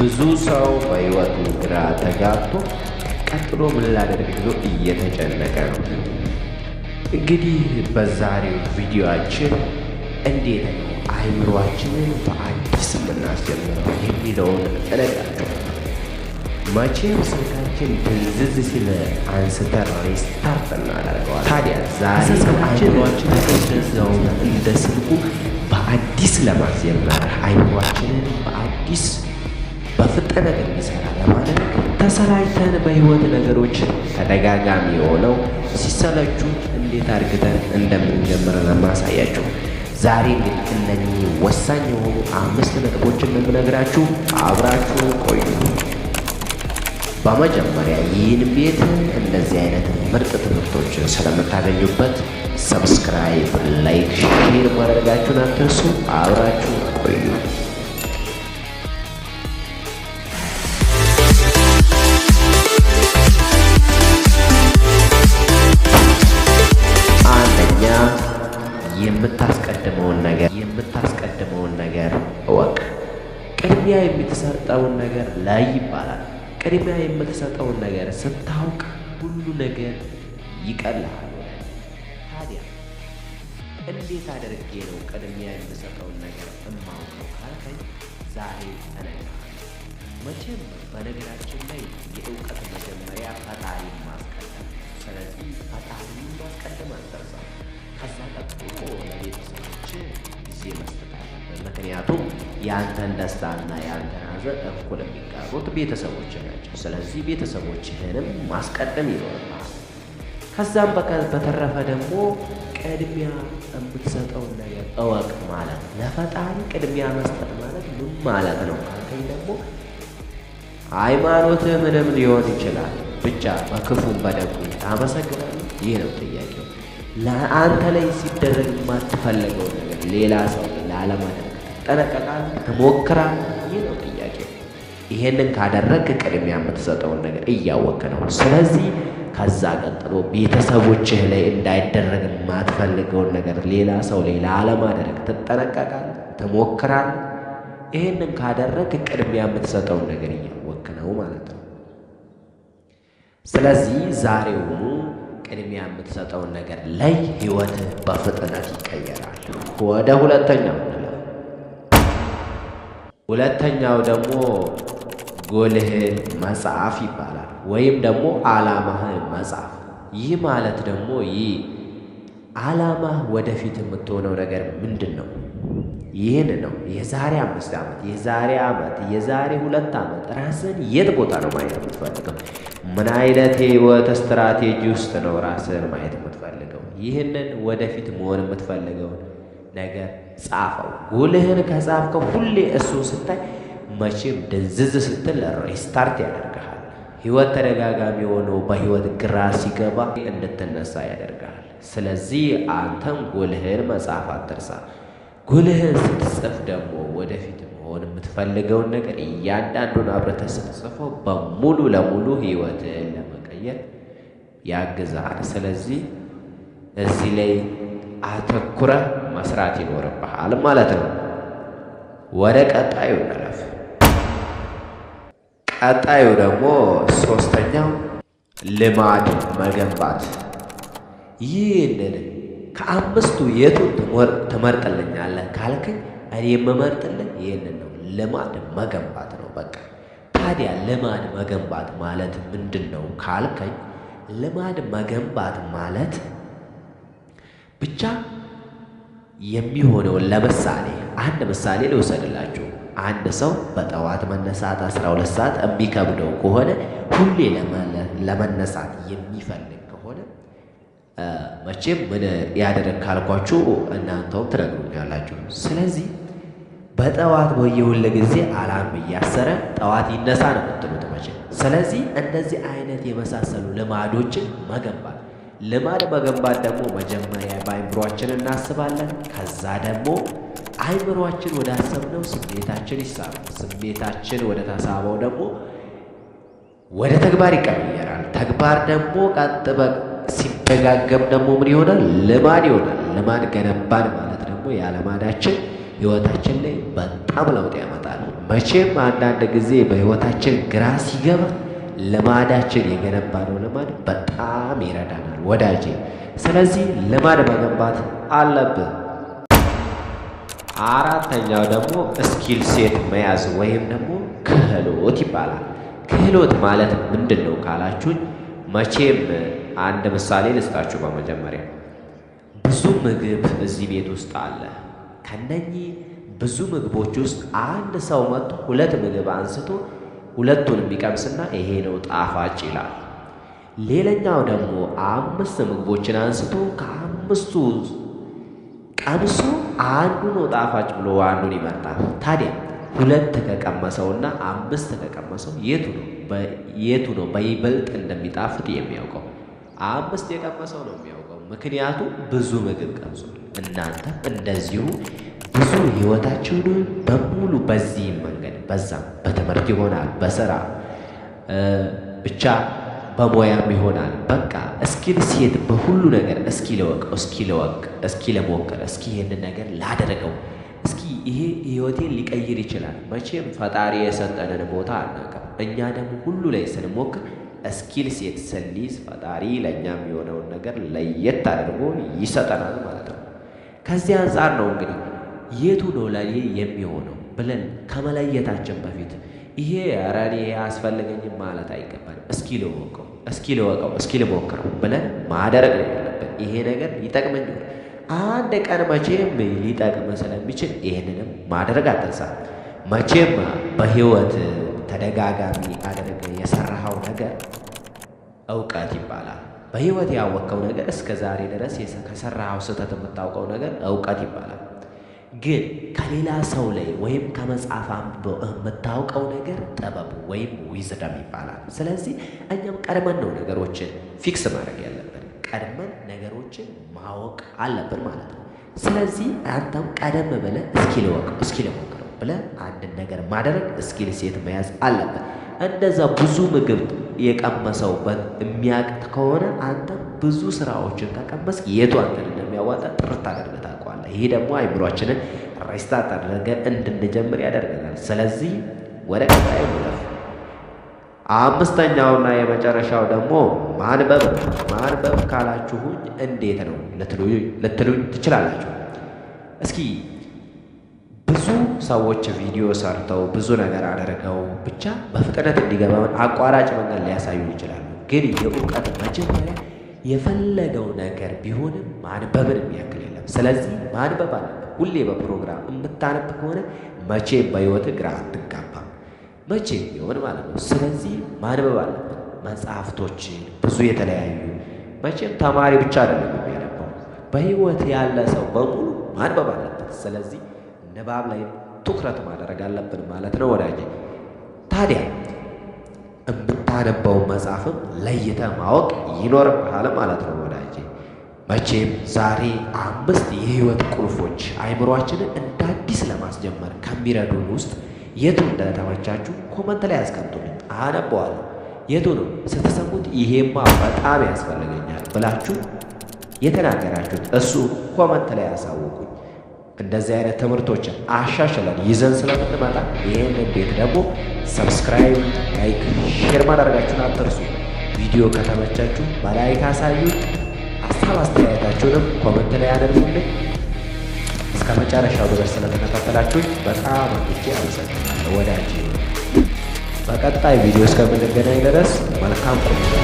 ብዙ ሰው በሕይወቱ ግራ ተጋብቶ ቀጥሎ ምን ላደርግ ብሎ እየተጨነቀ ነው። እንግዲህ በዛሬው ቪዲዮአችን እንዴት ነው አእምሮአችንን በአዲስ የምናስጀምረው የሚለውን እነግራችሁ። መቼም ስልካችን ድንዝዝ ሲል አንስተን ሪስታርት እናደርገዋለን። ታዲያ ዛሬ አእምሮአችንን እንደዛው እንደ ስልኩ በአዲስ ለማስጀመር አእምሮአችንን በአዲስ በፍጥነት እንዲሰራ ለማድረግ ተሰላችተን በሕይወት ነገሮች ተደጋጋሚ የሆነው ሲሰለቹ እንዴት አድርገን እንደምንጀምር ለማሳያችሁ ዛሬ እንግዲህ እነኚህ ወሳኝ የሆኑ 5 ነጥቦችን የምነግራችሁ፣ አብራችሁ ቆዩ። በመጀመሪያ ይህን ቤት እንደዚህ አይነት ምርጥ ትምህርቶችን ስለምታገኙበት ሰብስክራይብ፣ ላይክ፣ ሼር ማድረጋችሁን አትርሱ። አብራችሁ ቆዩ። አንደኛ የምታስቀድመውን ነገር እወቅ። ቅድሚያ የምትሰጠውን ነገር ላይ ይባላል። ቅድሚያ የምትሰጠውን ነገር ስታውቅ ሁሉ ነገር ይቀልሃል። ታዲያ እንዴት አድርጌ ነው ቅድሚያ የምሰጠውን ነገር እማውቀው ካልከኝ ዛሬ እነግርሃለሁ። መቼም በነገራችን ላይ የእውቀት መጀመሪያ ፈጣሪ ማስቀደም። ስለዚህ ፈጣሪ ማስቀደም አትርሳ። ከዛ ቀጥሎ ለቤተሰቦች ጊዜ መስጠት አለብን። ምክንያቱም የአንተን ደስታና የአንተን ሐዘን እኩል የሚጋሩት ቤተሰቦች ናቸው። ስለዚህ ቤተሰቦችህንም ማስቀደም ይኖርብሃል። ከዛም በተረፈ ደግሞ ቅድሚያ የምትሰጠውን ነገር እወቅ ማለት ለፈጣሪ ቅድሚያ መስጠት ማለት ምን ማለት ነው ካልከኝ ደግሞ ሃይማኖትህ ምንም ሊሆን ይችላል፣ ብቻ በክፉም በደጉም ታመሰግናለህ። ይህ ነው ጥያቄው። ለአንተ ላይ ሲደረግ የማትፈልገውን ነገር ሌላ ሰው ላለማድረግ ትጠነቀቃለህ፣ ትሞክራለህ። ይህ ነው ጥያቄው። ይሄንን ካደረግክ ቅድሚያ የምትሰጠውን ነገር እያወቅህ ነው። ስለዚህ ከዛ ቀጥሎ ቤተሰቦችህ ላይ እንዳይደረግ የማትፈልገውን ነገር ሌላ ሰው ላይ ላለማድረግ ትጠነቀቃለህ፣ ትሞክራለህ። ይሄንን ካደረግክ ቅድሚያ የምትሰጠውን ነገር እያወቅህ ነው ማለት ነው። ስለዚህ ዛሬውኑ ቅድሚያ የምትሰጠውን ነገር ላይ ህይወትህ በፍጥነት ይቀየራል። ወደ ሁለተኛው እንለፍ። ሁለተኛው ደግሞ ጎልህን መጻፍ ይባላል፣ ወይም ደግሞ ዓላማህን መጻፍ። ይህ ማለት ደግሞ ዓላማህ ወደፊት የምትሆነው ነገር ምንድን ነው? ይህን ነው የዛሬ 5 ዓመት፣ የዛሬ ዓመት፣ የዛሬ 2 ዓመት ራስን የት ቦታ ነው ማየት የምትፈልገው? ምን አይነት የህይወት ስትራቴጂ ውስጥ ነው ራስን ማየት የምትፈልገው? ይህንን ወደፊት መሆን የምትፈልገውን ነገር ጻፈው። ጎልህን ከጻፍከው ሁሌ እሱ ስታይ መቼም ድንዝዝ ስትል ሪስታርት ያደርግሃል። ህይወት ተደጋጋሚ ሆኖ በህይወት ግራ ሲገባ እንድትነሳ ያደርግሃል። ስለዚህ አንተም ጎልህን መጻፍ አትርሳ። ጎልህን ስትጽፍ ደግሞ ወደፊት መሆን የምትፈልገውን ነገር እያንዳንዱን አብረተህ ስትጽፈው በሙሉ ለሙሉ ህይወትህን ለመቀየር ያግዛል። ስለዚህ እዚህ ላይ አተኩረህ መስራት ይኖርብሃል ማለት ነው። ወደ ቀጣዩ እንለፍ። ቀጣዩ ደግሞ 3ኛው ልማድ መገንባት። ይህንን ከ5ቱ የቱን ትመርጥልኛለህ ካልከኝ እኔ የምመርጥልህ ይህንን ነው፣ ልማድ መገንባት ነው። በቃ ታዲያ ልማድ መገንባት ማለት ምንድን ነው ካልከኝ ልማድ መገንባት ማለት ብቻ የሚሆነውን ለምሳሌ አንድ ምሳሌ ልውሰድላችሁ። አንድ ሰው በጠዋት መነሳት 12 ሰዓት የሚከብደው ከሆነ ሁሌ ለመነሳት የሚፈልግ ከሆነ መቼም ምን ያደረግ ካልኳችሁ እናንተውም ትነግሩኛላችሁ። ስለዚህ በጠዋት በየሁል ጊዜ አላርም እያሰረ ጠዋት ይነሳ ነው የምትሉት መቼም። ስለዚህ እንደዚህ አይነት የመሳሰሉ ልማዶችን መገንባት። ልማድ መገንባት ደግሞ መጀመሪያ በአእምሯችን እናስባለን። ከዛ ደግሞ አእምሯችን ወደ አሰብነው ስሜታችን ይሳባል። ስሜታችን ወደ ተሳበው ደግሞ ወደ ተግባር ይቀየራል። ተግባር ደግሞ ቀጥ ሲደጋገም ደግሞ ምን ይሆናል? ልማድ ይሆናል። ልማድ ገነባን ማለት ደግሞ ያለማዳችን ህይወታችን ላይ በጣም ለውጥ ያመጣል። መቼም አንዳንድ ጊዜ በሕይወታችን ግራ ሲገባ ልማዳችን የገነባነው ልማድ በጣም ይረዳናል ወዳጄ። ስለዚህ ልማድ መገንባት አለብን። አራተኛው ደግሞ ስኪል ሴት መያዝ ወይም ደግሞ ክህሎት ይባላል። ክህሎት ማለት ምንድን ነው ካላችሁኝ፣ መቼም አንድ ምሳሌ ልስጣችሁ። በመጀመሪያ ብዙ ምግብ እዚህ ቤት ውስጥ አለ። ከነኚህ ብዙ ምግቦች ውስጥ አንድ ሰው መጥቶ 2 ምግብ አንስቶ ሁለቱን የሚቀምስና ይሄ ነው ጣፋጭ ይላል። ሌላኛው ደግሞ 5 ምግቦችን አንስቶ ከ5ቱ ቀምሶ አንዱ ነው ጣፋጭ ብሎ አንዱን ይመርጣል። ታዲያ 2 ከቀመሰውና 5 ከቀመሰው የቱ ነው በይበልጥ እንደሚጣፍጥ የሚያውቀው? 5 የቀመሰው ነው የሚያውቀው፣ ምክንያቱም ብዙ ምግብ ቀምሷል። እናንተ እንደዚሁ ብዙ ሕይወታችሁን በሙሉ በዚህ መንገድ በዛም በትምህርት ይሆናል፣ በስራ ብቻ በሙያም ይሆናል። በቃ እስኪል ሴት በሁሉ ነገር እስኪ ለሞክር፣ እስኪ ይሄንን ነገር ላደረገው፣ እስኪ ይሄ ሕይወቴን ሊቀይር ይችላል። መቼም ፈጣሪ የሰጠንን ቦታ አናውቅም። እኛ ደግሞ ሁሉ ላይ ስንሞክር እስኪል ሴት ስንይዝ ፈጣሪ ለእኛ የሚሆነውን ነገር ለየት አድርጎ ይሰጠናል ማለት ነው። ከዚህ አንጻር ነው እንግዲህ የቱ ነው ለኔ የሚሆነው ብለን ከመለየታችን በፊት ይሄ ኧረ እኔ አያስፈልገኝም ማለት አይገባንም። እስኪ ልሞክረው ብለን ማደረግ ነው ያለብን። ይሄ ነገር ሊጠቅመኝ አንድ ቀን መቼም ሊጠቅም ስለሚችል ይህንንም ማድረግ አትርሳ። መቼም በሕይወት ተደጋጋሚ አድርገ የሰራኸው ነገር እውቀት ይባላል። በሕይወት ያወቅከው ነገር እስከ ዛሬ ድረስ ከሰራኸው ስህተት የምታውቀው ነገር እውቀት ይባላል። ግን ከሌላ ሰው ላይ ወይም ከመጽሐፍ አንብበው የምታውቀው ነገር ጥበብ ወይም ዊዝደም ይባላል። ስለዚህ እኛም ቀድመን ነው ነገሮችን ፊክስ ማድረግ ያለብን፣ ቀድመን ነገሮችን ማወቅ አለብን ማለት ነው። ስለዚህ አንተም ቀደም ብለህ እስኪ ልሞክረው ብለህ አንድን ነገር ማድረግ እስኪል ሴት መያዝ አለብን። እንደዛ ብዙ ምግብ የቀመሰው የሚያቅት ከሆነ አንተም ብዙ ስራዎችን ተቀመስክ፣ የቱ አንተን እንደሚያዋጣ ጥርት አድርገህ ታውቀዋለህ። ይሄ ደግሞ አይምሯችንን ሬስታርት አድርገን እንድንጀምር ያደርገናል። ስለዚህ ወደ ቀጣዩ እንለፍ። አምስተኛውና የመጨረሻው ደግሞ ማንበብ። ማንበብ ካላችሁኝ እንዴት ነው ልትሉኝ ትችላላችሁ። እስኪ ብዙ ሰዎች ቪዲዮ ሰርተው ብዙ ነገር አድርገው ብቻ በፍጥነት እንዲገባን አቋራጭ መንገድ ሊያሳዩን ይችላሉ። ግን የእውቀት መጀመሪያ የፈለገው ነገር ቢሆንም ማንበብን የሚያክል የለም። ስለዚህ ማንበብ አለብን። ሁሌ በፕሮግራም የምታነብ ከሆነ መቼም በሕይወት ግራ አትጋባም፣ መቼም ቢሆን ማለት ነው። ስለዚህ ማንበብ አለብን። መጽሐፍቶችን ብዙ የተለያዩ መቼም ተማሪ ብቻ አይደለም የሚያነባው፣ በሕይወት ያለ ሰው በሙሉ ማንበብ አለበት። ስለዚህ ንባብ ላይ ትኩረት ማድረግ አለብን ማለት ነው ወዳጄ። ታዲያ የምታነበው መጽሐፍም ለይተህ ማወቅ ይኖርብሃል ማለት ነው ወዳጄ። መቼም ዛሬ 5 የህይወት ቁልፎች አይምሯችንን እንደ አዲስ ለማስጀመር ከሚረዱን ውስጥ የቱ እንደተመቻችሁ ኮመንት ላይ ያስቀምጡልኝ፣ አነበዋለሁ። የቱ ነው ስትሰሙት ይሄማ በጣም ያስፈልገኛል ብላችሁ የተናገራችሁት እሱ ኮመንት ላይ ያሳውቁኝ። እንደዚህ አይነት ትምህርቶችን አሻሽለን ይዘን ስለምንመጣ ይህንን ቤት ደግሞ ሰብስክራይብ፣ ላይክ፣ ሼር ማድረጋችሁን አትርሱ። ቪዲዮ ከተመቻችሁ በላይክ አሳዩ። ሀሳብ አስተያየታችሁንም ኮመንት ላይ ያደርጉልኝ። እስከ መጨረሻው ድረስ ስለተከታተላችሁኝ በጣም አድርጌ አመሰግናለሁ ወዳጅ። በቀጣይ ቪዲዮ እስከምንገናኝ ድረስ መልካም ቆይታ